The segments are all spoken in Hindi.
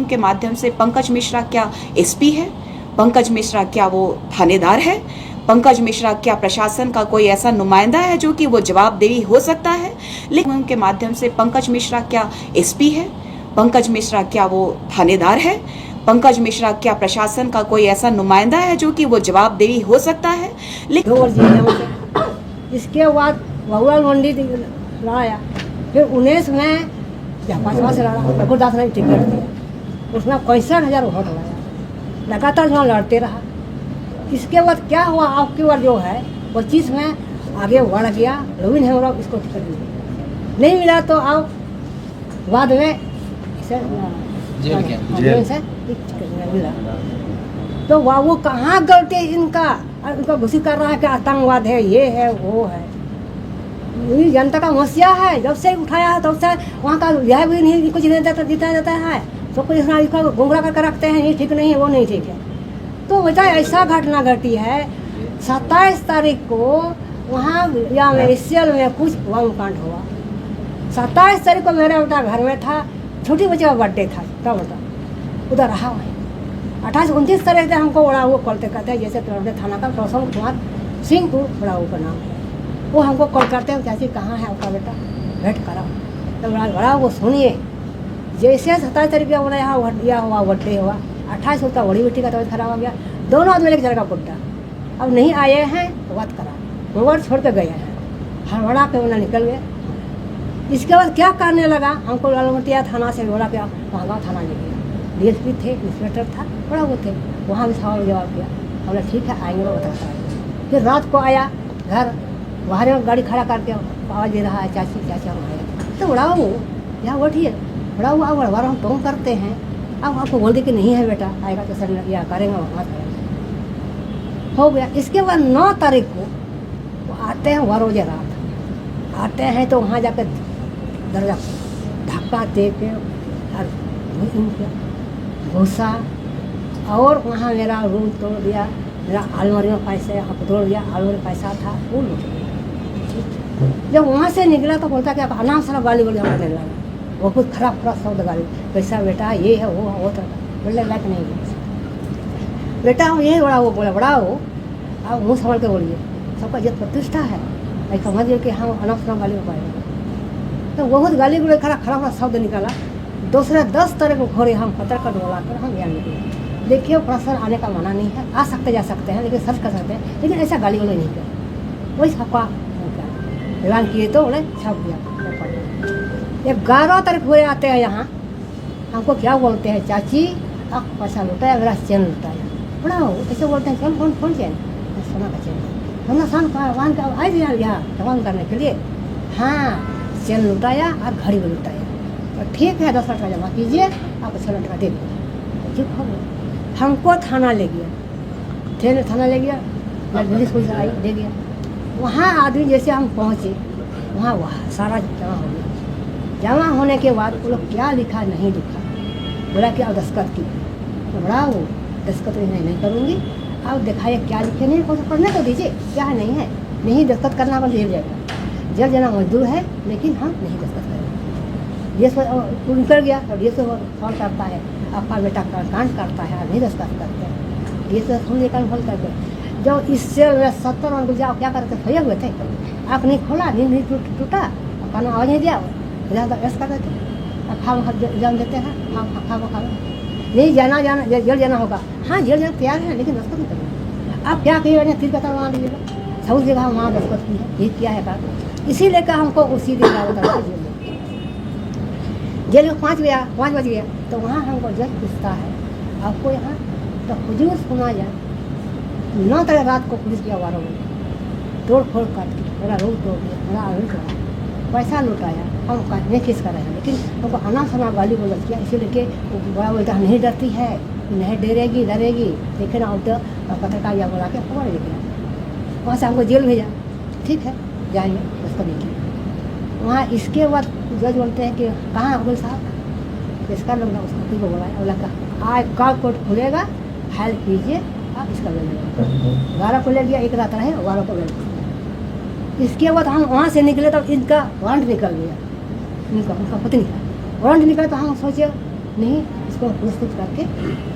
के माध्यम से पंकज मिश्रा क्या एसपी है? पंकज मिश्रा क्या वो थानेदार है? पंकज मिश्रा क्या प्रशासन का कोई ऐसा नुमाइंदा है जो कि वो जवाबदेही हो सकता है? लेकिन उनके माध्यम से पंकज मिश्रा क्या एसपी है? पंकज मिश्रा क्या वो थानेदार है? पंकज मिश्रा क्या प्रशासन का कोई ऐसा नुमाइंदा है जो कि वो जवाबदेही हो सकता है? लेकिन इसके बाद भगवान मंडी लड़ाया, फिर 19 में 5वां से लड़ा, रघुदास ने टिकट दिया, उसमें 65,000 वोट लाया, लगातार यहाँ लड़ते रहा। इसके बाद क्या हुआ, आपकी बार जो है 25 में आगे बढ़ गया, रवीन हेमराव इसको टिकट नहीं मिला, तो अब बाद में जेल से टिकट मिला। तो वो कहाँ गलती इनका, उनका घोषित कर रहा है कि आतंकवाद है, ये है वो है। ये जनता का समस्या है, जब से उठाया है तब से वहाँ का यह भी नहीं कुछ जीता जाता है, तो कुछ गुमराह करके रखते हैं, ये ठीक नहीं है वो नहीं ठीक है। तो बेटा ऐसा घटना घटी है 27 तारीख को वहाँ या एशियल में कुछ बम कांड हुआ। 27 तारीख को मेरा बेटा घर में था, छोटी बच्चे का बर्थडे था, तब बेटा उधर रहा वहीं। 28-29 तारीख से हमको बड़ा वो कॉल करते हैं, जैसे थाना का प्रसन्न कुमार सिंहपुर बड़ा वो का नाम है, वो हमको कॉल करते हैं, चाची कहाँ है आपका बेटा, भेंट करा। तो बड़ा वो सुनिए, जैसे 27 तारीख का बोला यहाँ दिया हुआ बर्थडे हुआ, 28 उसका बड़ी बेटी का तबीयत खराब हो गया, दोनों आदमी लेकर चलेगा बुड्ढा, अब नहीं आए हैं तो बात करा, मोबाइल छोड़ के गए हैं, हड़बड़ा के उन्हें निकल गए। इसके बाद क्या करने लगा, हमको लालमटिया थाना से बोला कि वहाँ थाना ले गया, डीएसपी थे, इंस्पेक्टर था, बड़ा वो थे, वहाँ भी सवाल जवाब किया, हमने ठीक है आएंगे वो बताता है। फिर रात को आया घर, बाहर में गाड़ी खड़ा करके आवाज़ दे रहा है, चाची चाचा हम आए। तो बड़ा वो यहाँ बैठिए, बड़ा वो अब बार हम टोंग करते हैं, अब आपको बोल दे कि नहीं है बेटा, आएगा तो सर या करेंगे वहाँ हो गया। इसके बाद 9 तारीख को वो आते हैं, 12 बजे रात आते हैं, तो वहाँ जाकर दरवाजा धक्का दे के घुसा और वहाँ मेरा रूम तोड़ दिया, मेरा अलमारी में पैसे तोड़ दिया, अलमारी में पैसा था वो लूट लिया। जब वहाँ से निकला तो बोलता कि आप अनाम सारा गाली बोली हमारे लगा, वो कुछ खराब शब्द गाली, कैसा बेटा ये है वो था, बोले लायक नहीं है बेटा, हम यही बड़ा वो बोला, बड़ा वो आप मुँह संभाल के बोलिए, सबका इज्जत प्रतिष्ठा है, ऐसा समझिए कि हम अनाम सारा गाली पाएंगे। तो बहुत गाली बोले, खराब शब्द निकाला। दूसरे 10 तारीख को घोड़े हम पत्र कर बोला कर हम यहाँ निकले। देखिए प्रश्न आने का मना नहीं है, आ सकते जा सकते हैं, लेकिन सर्च कर सकते हैं, लेकिन ऐसा गाली वाले नहीं कर, वही सबका ऐलान किए तो बोले छप दिया। 11 तारीख हुए आते हैं यहाँ, हमको क्या बोलते हैं, चाची आप पैसा लुटाया, मेरा चैन लुटाया, बड़ा हो ऐसे बोलते हैं, चल कौन चैन, सोना का चैन, सोना सान का वाहन का आए थे यहाँ जवान करने के लिए, हाँ चैन लुटाया और घड़ी भी लुटाया, तो ठीक है 10 लाख का जमा कीजिए, आपको 6 लाख का दे दीजिए। ठीक हो गया, हमको थाना ले गया, थाना ले गया, पुलिस पुलिस आई दे गया। वहाँ आदमी जैसे हम पहुँचे, वहाँ सारा जमा हो गया। जमा होने के बाद वो लोग क्या लिखा नहीं लिखा, बोला कि अब दस्तखत की, तो बड़ा वो दस्तखत नहीं करूँगी, अब दिखाइए क्या लिखे, नहीं पढ़ने तो दीजिए क्या है नहीं दस्तखत करना पर जेल जाएगा, जेल जाना मजदूर है, लेकिन हम नहीं दस्तखत करेंगे। ये तो निकल गया, और ये तो सवाल करता है, आपका बेटा कांड करता है, नहीं दस्तखत करते हैं, ये तो सुन लेकर भल करके। जब इससे 70 रन गुजरा, क्या करते खोए हुए थे, आप नहीं खोला, नींद नहीं टूटा, खाना आवाज़ नहीं दिया, रेस्ट कर देते, खा जान देते हैं, खा नहीं जाना जेल जाना होगा, हाँ जेल जाना तैयार है, लेकिन दस्तखत नहीं करेंगे। आप क्या कहिएगा, तीर कतर वहाँ दीजिएगा, सब जगह वहाँ दस्तखत की है, ये क्या है बात, इसी लेकर हमको उसी दिन जेल में 5 बज गया, तो वहाँ हमको जज पूछता है, आपको यहाँ तो हुजूर सुना जाए। 9 तारीख रात को पुलिस की 12 बजे तोड़ फोड़ करके मेरा रूम तोड़ दिया, मेरा आदमी तोड़ा, पैसा लुटाया, हम नहीं किस कर रहे हैं, लेकिन हमको अना सना गाली गलौज किया, इसीलिए वो बड़ा बोलता नहीं डरती है, नहीं डरेगी, लेकिन अब तो पत्रकार या बोला के खबर दे गया, वहाँ से हमको जेल भेजा। ठीक है जाएंगे उसको देखिए। वहाँ इसके बाद जज बोलते हैं कि कहाँ अब्दुल साहब, इसका लंगा उसको को बोला, बोला आज कल कोर्ट खुलेगा, फाइल कीजिए, आप इसका ले लीजिए। 12 को ले लिया, एक रात रहे, 12 को ले लिया। इसके बाद हम वहाँ से निकले तब इनका वारंट निकल गया, उनका पत्नी का वारंट निकला, तो हम सोचे नहीं इसको पूछ करके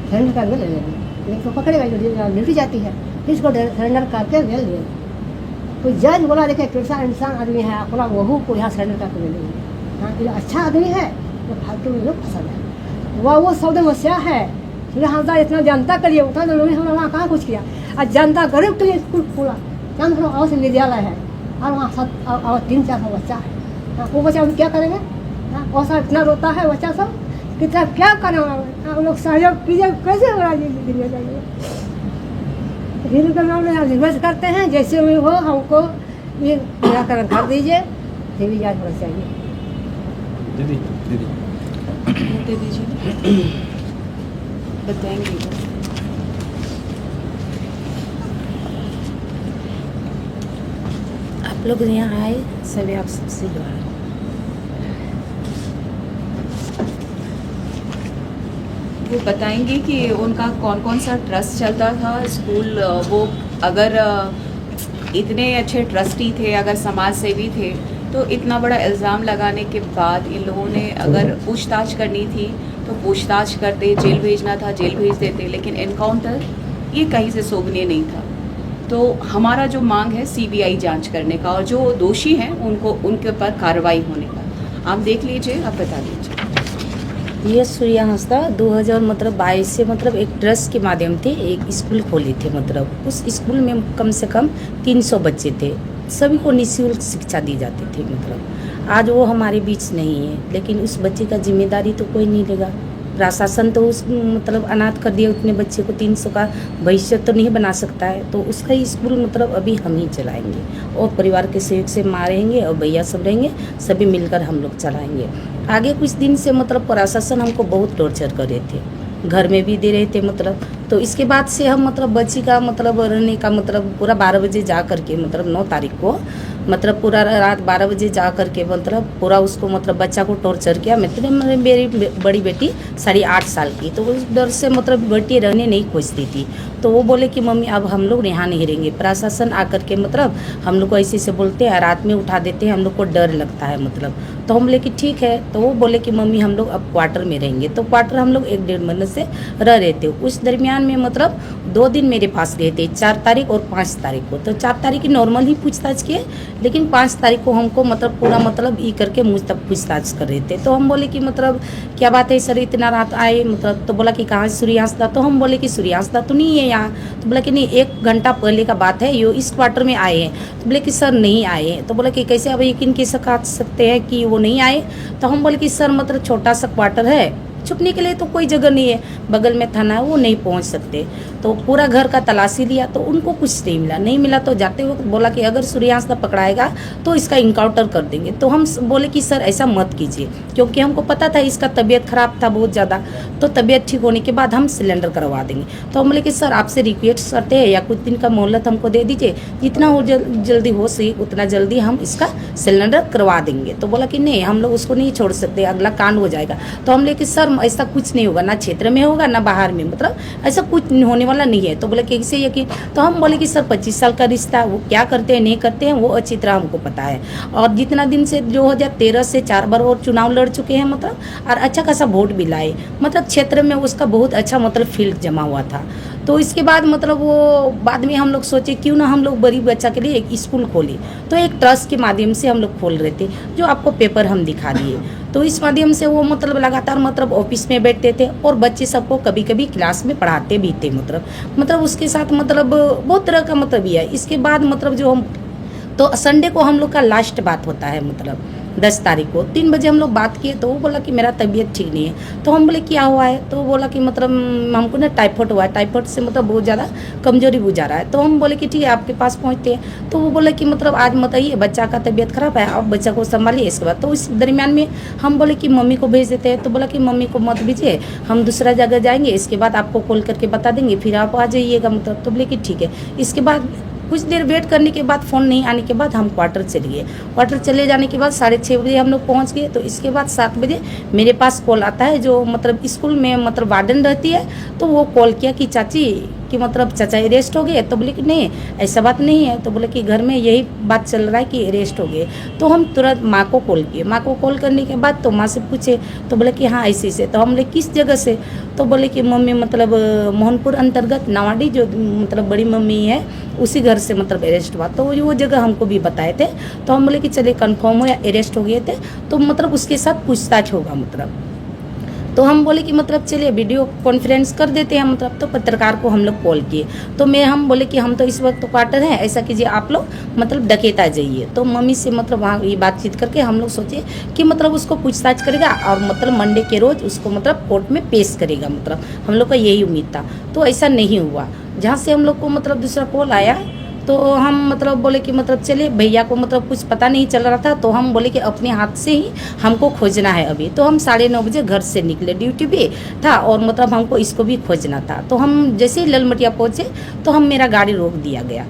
सरेंडर करके ले लेंगे। एक तो पकड़ेगा जो ड्यूटी जाती है, फिर इसको सरेंडर करके ले लेंगे। तो जज बोला देखिए कैसा इंसान आदमी है, अपना बहू को यहाँ सरेंडर करके ले लेंगे। हाँ, ये अच्छा आदमी है तो फालतू में लोग पसंद है। वो सौदे समस्या है। फिर हमदा इतना जनता के लिए उतना लोग हमने वहाँ कहाँ कुछ किया। और जनता गरीब के लिए स्कूल खोला, चांद और से विद्यालय है और वहाँ 300-400 बच्चा है। हाँ, वो बच्चा हम क्या करेंगे? हाँ, और सब इतना रोता है बच्चा सब, कितना क्या करें? हम लोग सहयोग कीजिए, कैसे हमारा जिंदगी जाइए। हिंदू के नाम में रिक्वेस्ट करते हैं, जैसे भी हो हमको ये निराकरण कर दीजिए, देवी जांच होना चाहिए। दीदी दे दीजिए, बताएंगे। आप लोग यहाँ आए सभी आप सबसे जुड़ा। वो बताएंगे कि उनका कौन कौन सा ट्रस्ट चलता था स्कूल। वो अगर इतने अच्छे ट्रस्टी थे, अगर समाज सेवी थे, तो इतना बड़ा इल्ज़ाम लगाने के बाद इन लोगों ने अगर पूछताछ करनी थी तो पूछताछ करते, जेल भेजना था जेल भेज देते, लेकिन एनकाउंटर ये कहीं से शोभनीय नहीं था। तो हमारा जो मांग है सीबीआई जांच करने का, और जो दोषी हैं उनको उनके ऊपर कार्रवाई होने का। आप देख लीजिए, आप बता दीजिए। ये सूर्यास्ता 2022 से एक ट्रस्ट के माध्यम से एक स्कूल खोली थे। उस स्कूल में कम से कम 300 बच्चे थे, सभी को निःशुल्क शिक्षा दी जाती थी। आज वो हमारे बीच नहीं है, लेकिन उस बच्चे का जिम्मेदारी तो कोई नहीं लेगा। प्रशासन तो उस अनाथ कर दिया उतने बच्चे को, 300 का भविष्य तो नहीं बना सकता है। तो उसका ही स्कूल अभी हम ही चलाएंगे, और परिवार के सहयोग से मारेंगे और भैया सब रहेंगे, सभी मिलकर हम लोग चलाएंगे। आगे कुछ दिन से प्रशासन हमको बहुत टॉर्चर कर रहे थे, घर में भी दे रहे थे। तो इसके बाद से हम बच्ची का रहने का पूरा 12 बजे जा कर के 9 तारीख को पूरा रात 12 बजे जा कर के पूरा उसको बच्चा को टॉर्चर किया। मेरी बड़ी बेटी 8.5 साल की, तो उस डर से बेटी रहने नहीं खोजती थी। तो वो बोले कि मम्मी अब हम लोग यहाँ नहीं रहेंगे। प्रशासन आकर के हम लोग को ऐसे से बोलते हैं, रात में उठा देते हैं, हम लोग को डर लगता है। तो हम बोले कि ठीक है। तो वो बोले कि मम्मी हम लोग अब क्वार्टर में रहेंगे। तो क्वार्टर हम लोग 1-1.5 महीने से रह रहे थे। उस दरमियान में 2 दिन मेरे पास रहे थे, 4 तारीख और 5 तारीख को। तो 4 तारीख की नॉर्मल ही पूछताछ किए, लेकिन 5 तारीख को हमको पूरा ई करके मुझ तक पूछताछ कर रहे थे। तो हम बोले कि क्या बात है सर, इतना रात आए? तो बोला कि कहाँ सूर्यास्ता? तो हम बोले कि सूर्यास्ता तो नहीं है यहाँ। तो बोला कि नहीं, 1 घंटा पहले का बात है, ये इस क्वार्टर में आए हैं। तो बोले कि सर नहीं आए हैं। तो बोला कि कैसे अब यकीन कैसे कर सकते हैं कि वो नहीं आए? तो हम बोले कि सर छोटा सा क्वार्टर है, छुपने के लिए तो कोई जगह नहीं है, बगल में थाना है, वो नहीं पहुंच सकते। तो पूरा घर का तलाशी लिया तो उनको कुछ नहीं मिला। तो जाते वक्त बोला कि अगर सूर्यास्ता पकड़ाएगा तो इसका इनकाउंटर कर देंगे। तो हम बोले कि सर ऐसा मत कीजिए, क्योंकि हमको पता था इसका तबीयत खराब था बहुत ज़्यादा। तो तबीयत ठीक होने के बाद हम सिलेंडर करवा देंगे। तो हम बोले कि सर आपसे रिक्वेस्ट करते हैं, या कुछ दिन का मोहलत हमको दे दीजिए, जितना हो जल्दी हो सके उतना जल्दी हम इसका सिलेंडर करवा देंगे। तो बोला कि नहीं, हम लोग उसको नहीं छोड़ सकते, अगला कांड हो जाएगा। तो हम बोले कि सर ऐसा कुछ नहीं होगा, ना क्षेत्र में होगा ना बाहर में, ऐसा कुछ होने वाला नहीं है। तो बोले कि कैसे यकीन? तो हम बोले कि सर 25 साल का रिश्ता, वो क्या करते हैं नहीं करते हैं वो अच्छी तरह हमको पता है। और जितना दिन से 2013 से 4 बार और चुनाव लड़ चुके हैं, और अच्छा खासा वोट भी लाए, क्षेत्र में उसका बहुत अच्छा फील्ड जमा हुआ था। तो इसके बाद वो बाद में हम लोग सोचे क्यों ना हम लोग गरीब बच्चा के लिए एक स्कूल खोले। तो एक ट्रस्ट के माध्यम से हम लोग खोल रहे थे, जो आपको पेपर हम दिखा दिए। तो इस माध्यम से वो लगातार ऑफिस में बैठते थे, और बच्चे सबको कभी कभी क्लास में पढ़ाते भी थे। उसके साथ बहुत तरह का ये है। इसके बाद जो हम तो संडे को हम लोग का लास्ट बात होता है 10 तारीख को 3 बजे हम लोग बात किए। तो वो बोला कि मेरा तबीयत ठीक नहीं है। तो हम बोले क्या हुआ है? तो बोला कि हमको ना टाइफाइड हुआ है, टाइफाइड से बहुत ज़्यादा कमजोरी बुझा रहा है। तो हम बोले कि ठीक है आपके पास पहुँचते हैं। तो वो बोले कि आज मत आइए, बच्चा का तबीयत खराब है, आप बच्चा को संभालिए। इसके बाद तो इस दरमियान में हम बोले कि मम्मी को भेज देते हैं। तो बोला कि मम्मी को मत भेजिए, हम दूसरा जगह जाएंगे, इसके बाद आपको कॉल करके बता देंगे, फिर आप आ जाइएगा। तो बोले कि ठीक है। इसके बाद कुछ देर वेट करने के बाद फ़ोन नहीं आने के बाद हम क्वार्टर चले गए। क्वार्टर चले जाने के बाद 6:30 बजे हम लोग पहुंच गए। तो इसके बाद 7 बजे मेरे पास कॉल आता है, जो स्कूल में वार्डन रहती है। तो वो कॉल किया कि चाची कि मतलब चाचा अरेस्ट हो गए, तो बोले कि नहीं ऐसा बात नहीं है। तो बोले कि घर में यही बात चल रहा है कि अरेस्ट हो गए। तो हम तुरंत माँ को कॉल किए। माँ को कॉल करने के बाद तो माँ से पूछे, तो बोले कि हाँ ऐसे ऐसे। तो हम बोले किस जगह से? तो बोले कि मम्मी मतलब मोहनपुर अंतर्गत नवाडी जो मतलब बड़ी मम्मी है उसी घर से मतलब अरेस्ट हुआ। तो वो जगह हमको भी बताए थे। तो हम बोले कि चलिए कंफर्म हो या अरेस्ट हो गए थे तो मतलब उसके साथ पूछताछ होगा मतलब। तो हम बोले कि मतलब चलिए वीडियो कॉन्फ्रेंस कर देते हैं मतलब। तो पत्रकार को हम लोग कॉल किए। तो हम बोले कि हम तो इस वक्त तो क्वार्टर हैं, ऐसा कीजिए आप लोग मतलब डकेता जाइए। तो मम्मी से मतलब वहाँ ये बातचीत करके हम लोग सोचे कि मतलब उसको पूछताछ करेगा और मतलब मंडे के रोज उसको मतलब कोर्ट में पेश करेगा, मतलब हम लोग का यही उम्मीद था। तो ऐसा नहीं हुआ। जहाँ से हम लोग को मतलब दूसरा कॉल आया तो हम मतलब बोले कि मतलब चलिए भैया को मतलब कुछ पता नहीं चल रहा था। तो हम बोले कि अपने हाथ से ही हमको खोजना है अभी। तो हम 9:30 बजे घर से निकले, ड्यूटी पे था और मतलब हमको इसको भी खोजना था। तो हम जैसे ही ललमटिया पहुँचे तो मेरा गाड़ी रोक दिया गया।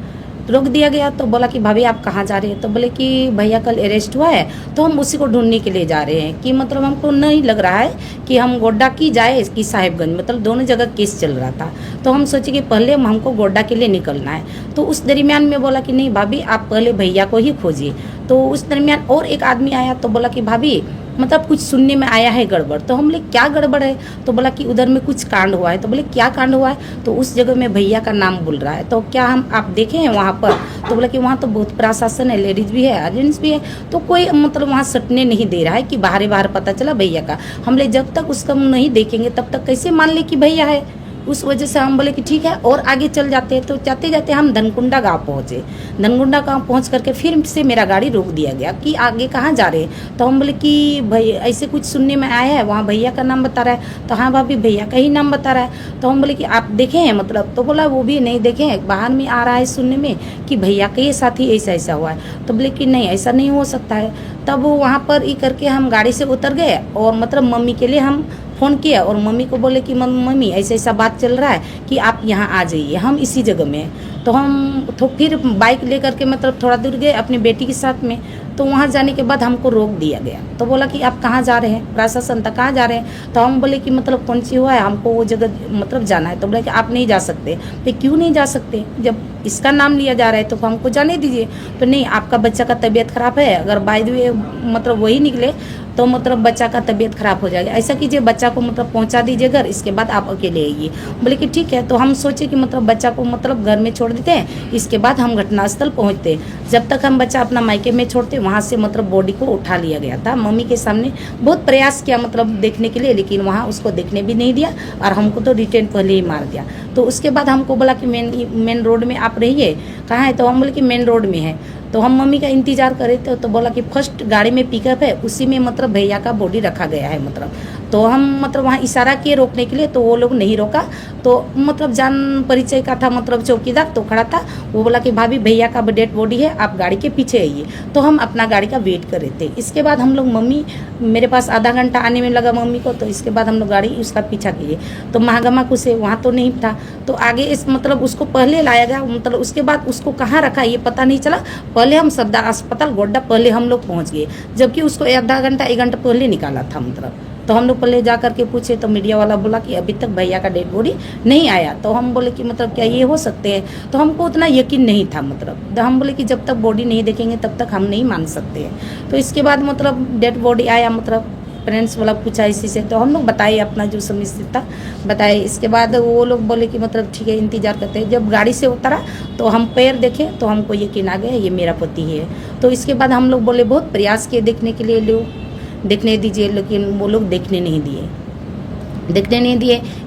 तो बोला कि भाभी आप कहाँ जा रहे हैं? तो बोले कि भैया कल अरेस्ट हुआ है तो हम उसी को ढूंढने के लिए जा रहे हैं। कि मतलब हमको नहीं लग रहा है कि हम गोड्डा की जाए कि साहिबगंज, मतलब दोनों जगह केस चल रहा था। तो हम सोचे कि पहले हमको गोड्डा के लिए निकलना है। तो उस दरमियान में बोला कि नहीं भाभी आप पहले भैया को ही खोजिए। तो उस दरमियान और एक आदमी आया तो बोला कि भाभी मतलब कुछ सुनने में आया है गड़बड़। तो हम बोले क्या गड़बड़ है? तो बोला कि उधर में कुछ कांड हुआ है। तो बोले क्या कांड हुआ है? तो उस जगह में भैया का नाम बोल रहा है। तो क्या हम आप देखे हैं वहाँ पर? तो बोला कि वहाँ तो बहुत प्रशासन है, लेडीज भी है, जेंट्स भी है, तो कोई मतलब वहाँ सटने नहीं दे रहा है कि बाहर पता चला भैया का। हम बोले जब तक उसका नहीं देखेंगे तब तक कैसे मान ले कि भैया है। उस वजह से हम बोले कि ठीक है और आगे चल जाते हैं। तो जाते जाते हम धनकुंडा गांव पहुँचे। धनकुंडा गांव पहुँच करके फिर से मेरा गाड़ी रोक दिया गया कि आगे कहाँ जा रहे हैं? तो हम बोले कि भाई ऐसे कुछ सुनने में आया है, वहाँ भैया का नाम बता रहा है। तो हाँ भाभी भैया का ही नाम बता रहा है। तो हम बोले कि आप देखे हैं मतलब? तो बोला वो भी नहीं देखे हैं, बाहर में आ रहा है सुनने में कि भैया के साथ ही ऐसा हुआ है। तो बोले कि नहीं ऐसा नहीं हो सकता है। तब वहाँ पर ये करके हम गाड़ी से उतर गए और मतलब मम्मी के लिए हम फ़ोन किया और मम्मी को बोले कि मम्मी ऐसा बात चल रहा है कि आप यहाँ आ जाइए, हम इसी जगह में हैं। तो हम तो फिर बाइक लेकर के मतलब थोड़ा दूर गए अपनी बेटी के साथ में। तो वहाँ जाने के बाद हमको रोक दिया गया। तो बोला कि आप कहाँ जा रहे हैं? प्रशासन तक कहाँ जा रहे हैं? तो हम बोले कि मतलब कौन सी हुआ है, हमको वो जगह मतलब जाना है। तो बोला कि आप नहीं जा सकते। तो क्यों नहीं जा सकते? जब इसका नाम लिया जा रहा है तो हमको जाने दीजिए। तो नहीं आपका बच्चा का तबीयत ख़राब है, अगर बाय द वे मतलब वही निकले तो मतलब बच्चा का तबीयत ख़राब हो जाएगा। ऐसा कीजिए बच्चा को मतलब पहुंचा दीजिए घर, इसके बाद आप अकेले आइए। बोले कि ठीक है। तो हम सोचे कि मतलब बच्चा को मतलब घर में छोड़ देते हैं, इसके बाद हम घटनास्थल पहुंचते। जब तक हम बच्चा अपना मायके में छोड़ते वहाँ से मतलब बॉडी को उठा लिया गया था। मम्मी के सामने बहुत प्रयास किया मतलब देखने के लिए, लेकिन वहाँ उसको देखने भी नहीं दिया और हमको तो रिटर्न पहले ही मार दिया। तो उसके बाद हमको बोला कि मेन रोड में आप रहिए। कहाँ है? तो हम बोले कि मेन रोड में है। तो हम मम्मी का इंतजार कर रहे थे। तो बोला कि फर्स्ट गाड़ी में पिकअप है उसी में मतलब भैया का बॉडी रखा गया है मतलब। तो हम मतलब वहाँ इशारा किए रोकने के लिए, तो वो लोग नहीं रोका। तो मतलब जान परिचय का था मतलब चौकीदार तो खड़ा था। वो बोला कि भाभी भैया का डेड बॉडी है, आप गाड़ी के पीछे आइए। तो हम अपना गाड़ी का वेट कर रहे थे। इसके बाद हम लोग मम्मी मेरे पास आधा घंटा आने में लगा मम्मी को। तो इसके बाद हम लोग गाड़ी उसका पीछा किए। तो महागमा कुछ वहाँ तो नहीं था। तो आगे इस मतलब उसको पहले लाया गया, मतलब उसके बाद उसको कहाँ रखा ये पता नहीं चला। पहले हम सरदार अस्पताल गोड्डा पहले हम लोग पहुँच गए, जबकि उसको आधा घंटा 1 घंटा पहले निकाला था मतलब। तो हम लोग पहले जा करके पूछे तो मीडिया वाला बोला कि अभी तक भैया का डेड बॉडी नहीं आया। तो हम बोले कि मतलब क्या ये हो सकते हैं? तो हमको उतना यकीन नहीं था मतलब। तो हम बोले कि जब तक बॉडी नहीं देखेंगे तब तक हम नहीं मान सकते हैं। तो इसके बाद मतलब डेड बॉडी आया, मतलब पेरेंट्स वाला पूछा इसी से। तो हम लोग बताए अपना जो समस्या था बताए। इसके बाद वो लोग बोले कि मतलब ठीक है इंतज़ार करते हैं। जब गाड़ी से उतरा तो हम पैर देखे तो हमको यकीन आ गया ये मेरा पति है। तो इसके बाद हम लोग बोले बहुत प्रयास किए देखने के लिए, लोग देखने दीजिए, लेकिन वो लोग देखने नहीं दिए।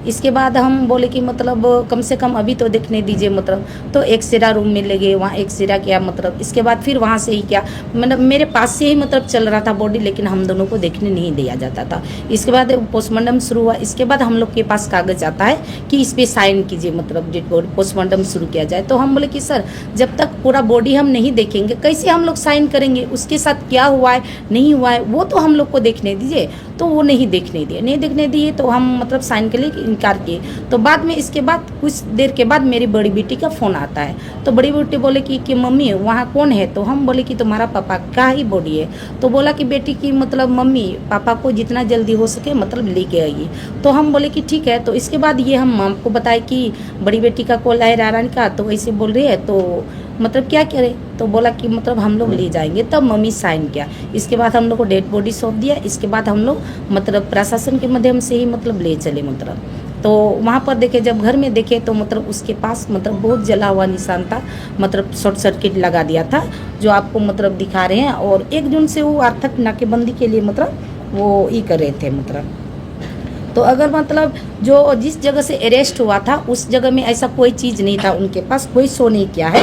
इसके बाद हम बोले कि मतलब कम से कम अभी तो देखने दीजिए मतलब। तो एक्सरा रूम में ले गए, वहाँ एक्सरा किया मतलब। इसके बाद फिर वहाँ से ही क्या मतलब मेरे पास से ही मतलब चल रहा था बॉडी, लेकिन हम दोनों को देखने नहीं दिया जाता था। इसके बाद पोस्टमार्टम शुरू हुआ। इसके बाद हम लोग के पास कागज आता है कि इस पर साइन कीजिए, मतलब डेड बॉडी पोस्टमार्टम शुरू किया जाए। तो हम बोले कि सर जब तक पूरा बॉडी हम नहीं देखेंगे कैसे हम लोग साइन करेंगे? उसके साथ क्या हुआ है नहीं हुआ है वो तो हम लोग को देखने दीजिए। तो वो नहीं देखने दिए। तो हम हम मतलब साइन के लिए इनकार किए। तो बाद में इसके बाद कुछ देर के बाद मेरी बड़ी बेटी का फ़ोन आता है। तो बड़ी बेटी बोले कि मम्मी वहाँ कौन है? तो हम बोले कि तुम्हारा पापा का ही बॉडी है। तो बोला कि बेटी की मतलब मम्मी पापा को जितना जल्दी हो सके मतलब लेके आइए। तो हम बोले कि ठीक है। तो इसके बाद ये हम आपको बताए कि बड़ी बेटी का कॉल आया रारानी का, तो ऐसे बोल रही है तो मतलब क्या करें? तो बोला कि मतलब हम लोग ले जाएंगे। तब मम्मी साइन किया। इसके बाद हम लोग को डेड बॉडी सौंप दिया। इसके बाद हम लोग मतलब प्रशासन के माध्यम से ही मतलब ले चले मतलब। तो वहाँ पर देखे, जब घर में देखे तो मतलब उसके पास मतलब बहुत जला हुआ निशान था, मतलब शॉर्ट सर्किट लगा दिया था जो आपको मतलब दिखा रहे हैं। और 1 जून से वो आर्थिक नाकेबंदी के लिए मतलब वो ये कर रहे थे मतलब। तो अगर मतलब जो जिस जगह से अरेस्ट हुआ था उस जगह में ऐसा कोई चीज़ नहीं था उनके पास, कोई शो नहीं किया है,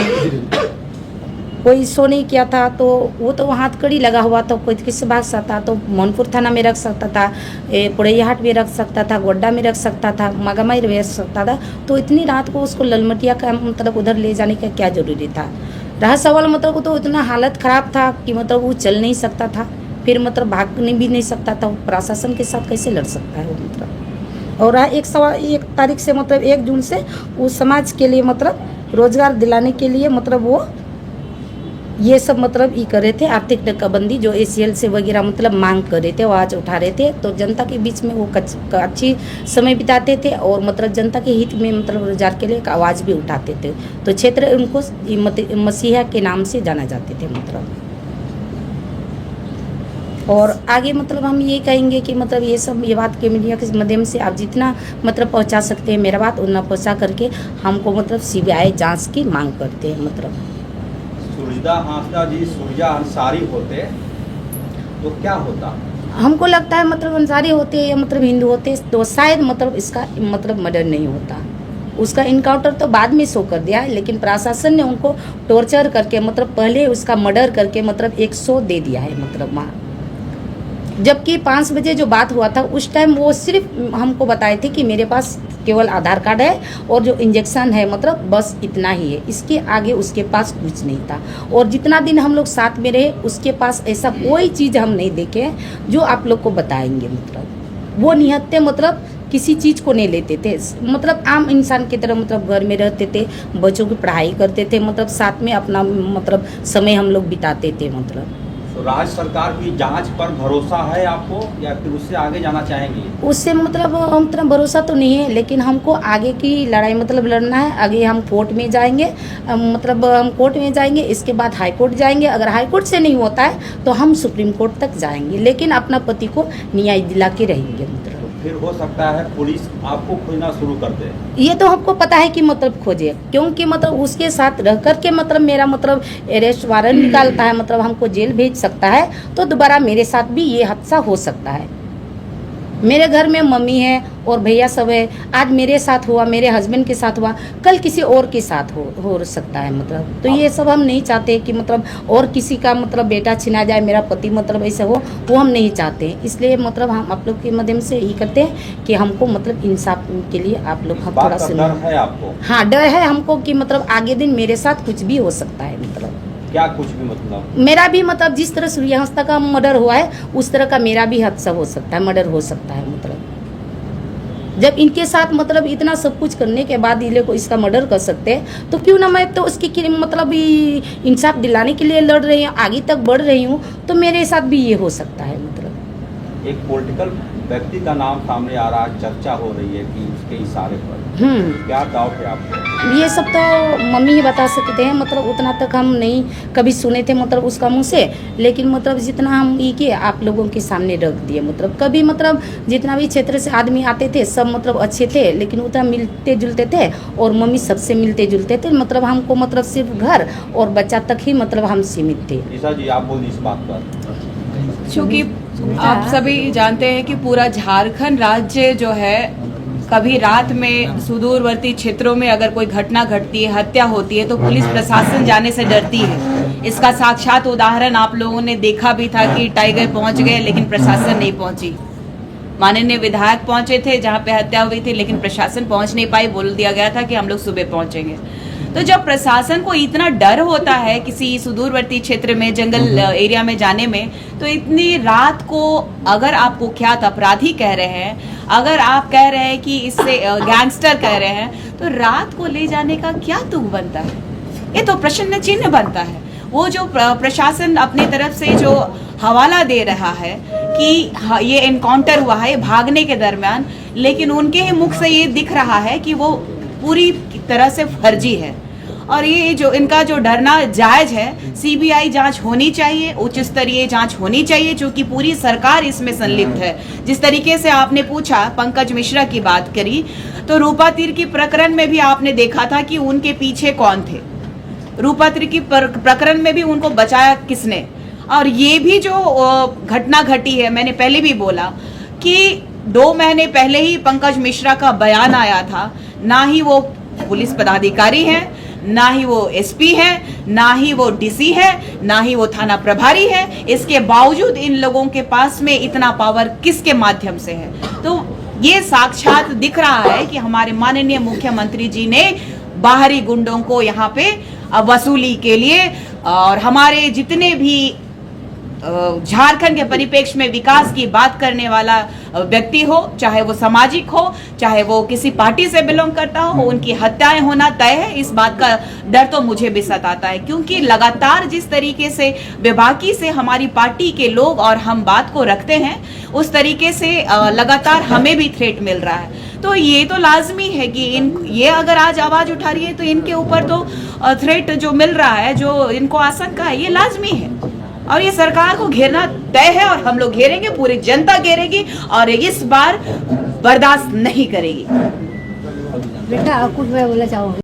कोई शो नहीं किया था। तो वो तो हाथ कड़ी लगा हुआ था, कोई किससे भाग सकता, तो मोहनपुर थाना में रख सकता था, पुड़ैयाहाट में रख सकता था, गोड्डा में रख सकता था, मागामाई में रख सकता था। तो इतनी रात को उसको ललमटिया का मतलब उधर ले जाने का क्या जरूरी था? रहा सवाल मतलब तो इतना हालत ख़राब था कि मतलब वो चल नहीं सकता था, फिर मतलब भागने भी नहीं सकता था। प्रशासन के साथ कैसे लड़ सकता है वो मतलब? और 1 तारीख से मतलब 1 जून से वो समाज के लिए मतलब रोजगार दिलाने के लिए मतलब वो ये सब मतलब ये कर रहे थे, आर्थिक नाकाबंदी जो ACL से वगैरह मतलब मांग कर रहे थे, आवाज़ उठा रहे थे। तो जनता के बीच में वो अच्छी समय बिताते थे और मतलब जनता के हित में मतलब रोजगार के लिए एक आवाज़ भी उठाते थे। तो क्षेत्र उनको मसीहा के नाम से जाना जाते थे मतलब। और आगे मतलब हम ये कहेंगे कि मतलब ये बात के मीडिया के माध्यम से आप जितना मतलब पहुंचा सकते हैं मेरा बात उतना पहुंचा करके हमको मतलब CBI जांच की मांग करते हैं मतलब। सुरजा हांसदा जी सुरजा अंसारी होते तो क्या होता? हमको लगता है मतलब अंसारी होते या मतलब हिंदू होते तो शायद मतलब इसका मतलब मर्डर नहीं होता। उसका इनकाउंटर तो बाद में शो कर दिया है, लेकिन प्रशासन ने उनको टॉर्चर करके मतलब पहले उसका मर्डर करके मतलब 100 दे दिया है मतलब वहाँ। जबकि 5 बजे जो बात हुआ था उस टाइम वो सिर्फ हमको बताए थे कि मेरे पास केवल आधार कार्ड है और जो इंजेक्शन है मतलब बस इतना ही है, इसके आगे उसके पास कुछ नहीं था। और जितना दिन हम लोग साथ में रहे उसके पास ऐसा कोई चीज़ हम नहीं देखे जो आप लोग को बताएंगे मतलब। वो निहत्ते मतलब किसी चीज़ को नहीं लेते थे, मतलब आम इंसान की तरह मतलब घर में रहते थे, बच्चों की पढ़ाई करते थे, मतलब साथ में अपना मतलब समय हम लोग बिताते थे मतलब। तो राज्य सरकार की जांच पर भरोसा है आपको या फिर उससे आगे जाना चाहेंगे? उससे मतलब भरोसा तो नहीं है, लेकिन हमको आगे की लड़ाई मतलब लड़ना है। आगे हम कोर्ट में जाएंगे, मतलब हम कोर्ट में जाएंगे, इसके बाद हाई कोर्ट जाएंगे। अगर हाई कोर्ट से नहीं होता है तो हम सुप्रीम कोर्ट तक जाएंगे, लेकिन अपना पति को न्याय दिला के रहेंगे मतलब। फिर हो सकता है पुलिस आपको खोजना शुरू कर दे। ये तो हमको पता है कि मतलब खोजे, क्योंकि मतलब उसके साथ रह करके मतलब मेरा मतलब अरेस्ट वारंट निकालता है, मतलब हमको जेल भेज सकता है। तो दोबारा मेरे साथ भी ये हादसा हो सकता है। मेरे घर में मम्मी है और भैया सब है। आज मेरे साथ हुआ, मेरे हस्बैंड के साथ हुआ, कल किसी और के साथ हो सकता है मतलब। तो ये सब हम नहीं चाहते कि मतलब और किसी का मतलब बेटा छिना जाए, मेरा पति मतलब ऐसे हो, वो हम नहीं चाहते। इसलिए मतलब हम आप लोग के माध्यम से यही करते हैं कि हमको मतलब इंसाफ के लिए आप लोग हम थोड़ा सा डर है आपको? हाँ, डर है हमको कि मतलब आगे दिन मेरे साथ कुछ भी हो सकता है मतलब। क्या कुछ भी मतलब? मेरा भी मतलब जिस तरह सूर्य हंसदा का मर्डर हुआ है उस तरह का मेरा भी हादसा हो सकता है, मर्डर हो सकता है मतलब। जब इनके साथ मतलब इतना सब कुछ करने के बाद ये को इसका मर्डर कर सकते हैं तो क्यों ना मैं तो उसकी मतलब इंसाफ दिलाने के लिए लड़ रही हूँ, आगे तक बढ़ रही हूँ, तो मेरे साथ भी ये हो सकता है मतलब। एक पॉलिटिकल व्यक्ति का नाम सामने आ रहा है, चर्चा हो रही है कि उसके इशारे पर क्या डाउट है आपको? ये सब तो मम्मी ही बता सकते हैं, मतलब उतना तक हम नहीं कभी सुने थे मतलब उसका मुँह से। लेकिन मतलब जितना हम ये किए आप लोगों के सामने रख दिए मतलब। कभी मतलब जितना भी क्षेत्र से आदमी आते थे सब मतलब अच्छे थे, लेकिन उतना मिलते जुलते थे और मम्मी सबसे मिलते जुलते थे। मतलब हमको मतलब सिर्फ घर और बच्चा तक ही मतलब हम सीमित थे। ईशा जी आप बोलिए इस बात पर। क्योंकि आप सभी जानते हैं कि पूरा झारखंड राज्य जो है कभी रात में सुदूरवर्ती क्षेत्रों में अगर कोई घटना घटती है, हत्या होती है, तो पुलिस प्रशासन जाने से डरती है। इसका साक्षात उदाहरण आप लोगों ने देखा भी था कि टाइगर पहुंच गए लेकिन प्रशासन नहीं पहुंची। माननीय विधायक पहुंचे थे जहां पे हत्या हुई थी, लेकिन प्रशासन पहुंच नहीं पाई। बोल दिया गया था कि हम लोग सुबह पहुंचेंगे। तो जब प्रशासन को इतना डर होता है किसी सुदूरवर्ती क्षेत्र में, जंगल एरिया में जाने में, तो इतनी रात को अगर आप कुख्यात अपराधी कह रहे हैं अगर आप कह रहे हैं कि इससे गैंगस्टर कह रहे हैं, तो रात को ले जाने का क्या तुक बनता है? ये तो प्रश्न चिन्ह बनता है। वो जो प्रशासन अपनी तरफ से जो हवाला दे रहा है कि ये एनकाउंटर हुआ है भागने के दरमियान, लेकिन उनके ही मुख से ये दिख रहा है कि वो पूरी तरह से फर्जी है। और ये जो इनका जो डरना जायज है। सीबीआई जांच होनी चाहिए, उच्च स्तरीय जांच होनी चाहिए, क्योंकि पूरी सरकार इसमें संलिप्त है। जिस तरीके से आपने पूछा, पंकज मिश्रा की बात करी, तो रूपा तीर की प्रकरण में भी आपने देखा था कि उनके पीछे कौन थे। रूपा तीर की प्रकरण में भी उनको बचाया किसने। और ये भी जो घटना घटी है, मैंने पहले भी बोला कि 2 महीने पहले ही पंकज मिश्रा का बयान आया था। ना ही वो पुलिस पदाधिकारी है, ना ही वो एसपी है, ना ही वो डीसी है, ना ही वो थाना प्रभारी है। इसके बावजूद इन लोगों के पास में इतना पावर किसके माध्यम से है? तो ये साक्षात दिख रहा है कि हमारे माननीय मुख्यमंत्री जी ने बाहरी गुंडों को यहाँ पे वसूली के लिए, और हमारे जितने भी झारखंड के परिप्रेक्ष्य में विकास की बात करने वाला व्यक्ति हो, चाहे वो सामाजिक हो, चाहे वो किसी पार्टी से बिलोंग करता हो, उनकी हत्याएं होना तय है। इस बात का डर तो मुझे भी सताता है, क्योंकि लगातार जिस तरीके से बेबाकी से हमारी पार्टी के लोग और हम बात को रखते हैं, उस तरीके से लगातार हमें भी थ्रेट मिल रहा है। तो ये तो लाजमी है कि ये अगर आज आवाज उठा रही है, तो इनके ऊपर तो थ्रेट जो मिल रहा है, जो इनको आशंका है, ये लाजमी है। और ये सरकार को घेरना तय है, और हम लोग घेरेंगे, पूरी जनता घेरेगी, और इस बार बर्दाश्त नहीं करेगी। बेटा कुछ मैं बोलना चाहूँगी।